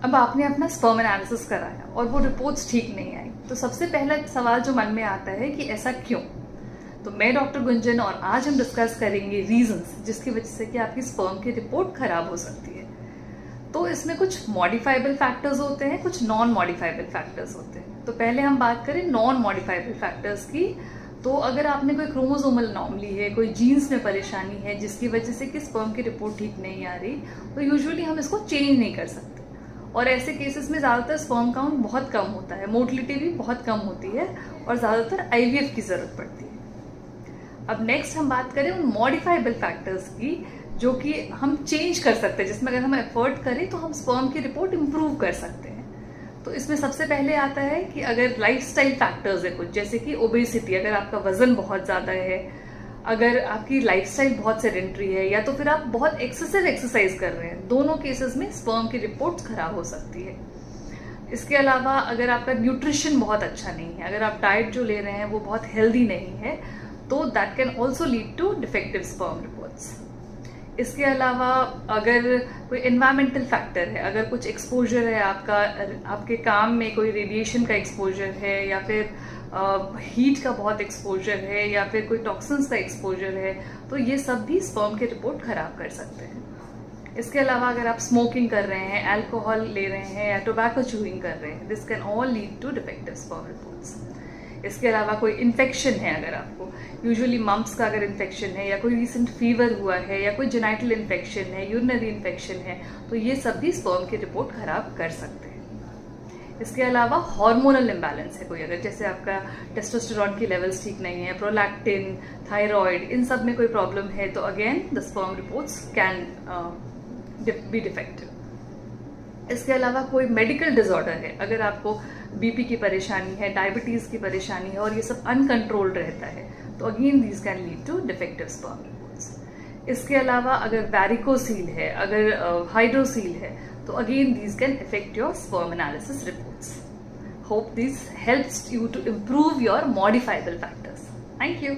अब आपने अपना स्पर्म एनालिसिस कराया और वो रिपोर्ट्स ठीक नहीं आई, तो सबसे पहला सवाल जो मन में आता है कि ऐसा क्यों। तो मैं डॉक्टर गुंजन और आज हम डिस्कस करेंगे रीजंस जिसकी वजह से कि आपकी स्पर्म की रिपोर्ट खराब हो सकती है। तो इसमें कुछ मॉडिफाइबल फैक्टर्स होते हैं, कुछ नॉन मॉडिफाइबल फैक्टर्स होते हैं। तो पहले हम बात करें नॉन मॉडिफाइबल फैक्टर्स की। तो अगर आपने कोई क्रोमोसोमल अनोमली है, कोई जीन्स में परेशानी है जिसकी वजह से कि स्पर्म की रिपोर्ट ठीक नहीं आ रही, तो यूजुअली हम इसको चेंज नहीं कर सकते। और ऐसे केसेस में ज़्यादातर स्पर्म काउंट बहुत कम होता है, मोटिलिटी भी बहुत कम होती है और ज़्यादातर आईवीएफ की ज़रूरत पड़ती है। अब नेक्स्ट हम बात करें उन मॉडिफाइबल फैक्टर्स की जो कि हम चेंज कर सकते हैं, जिसमें अगर हम एफर्ट करें तो हम स्पर्म की रिपोर्ट इंप्रूव कर सकते हैं। तो इसमें सबसे पहले आता है कि अगर लाइफस्टाइल फैक्टर्स है कुछ, जैसे कि ओबेसिटी, अगर आपका वजन बहुत ज़्यादा है, अगर आपकी लाइफस्टाइल बहुत सेडेंटरी है, या तो फिर आप बहुत एक्सेसिव एक्सरसाइज कर रहे हैं, दोनों केसेस में स्पर्म की रिपोर्ट्स खराब हो सकती है। इसके अलावा अगर आपका न्यूट्रिशन बहुत अच्छा नहीं है, अगर आप डाइट जो ले रहे हैं वो बहुत हेल्दी नहीं है, तो that can also lead to defective sperm reports. इसके अलावा अगर कोई एनवायरमेंटल फैक्टर है, अगर कुछ एक्सपोजर है आपका, आपके काम में कोई रेडिएशन का एक्सपोजर है, या फिर हीट का बहुत एक्सपोजर है, या फिर कोई टॉक्सिन्स का एक्सपोजर है, तो ये सब भी स्पर्म की रिपोर्ट खराब कर सकते हैं। इसके अलावा अगर आप स्मोकिंग कर रहे हैं, अल्कोहल ले रहे हैं, या टोबैको च्यूइंग कर रहे हैं, this can all lead to defective sperm reports. इसके अलावा कोई इन्फेक्शन है, अगर आपको यूजुअली मम्प्स का अगर इन्फेक्शन है, या कोई रिसेंट फीवर हुआ है, या कोई जेनाइटल इन्फेक्शन है, यूरिनरी इन्फेक्शन है, तो ये सब भी स्पर्म की रिपोर्ट खराब कर सकते हैं। इसके अलावा हार्मोनल इम्बैलेंस है कोई, अगर जैसे आपका टेस्टोस्टेरॉन की लेवल्स ठीक नहीं है, प्रोलैक्टिन, थायराइड, इन सब में कोई प्रॉब्लम है, तो again the sperm reports can be defective. इसके अलावा कोई मेडिकल डिसऑर्डर है, अगर आपको बीपी की परेशानी है, डायबिटीज की परेशानी है, और ये सब अनकंट्रोल्ड रहता है, तो again these can lead to defective sperm reports. इसके अलावा अगर वैरिकोसील है, अगर हाइड्रोसील है, तो again these can affect your sperm analysis reports. Hope this helps you to improve your modifiable factors. Thank you.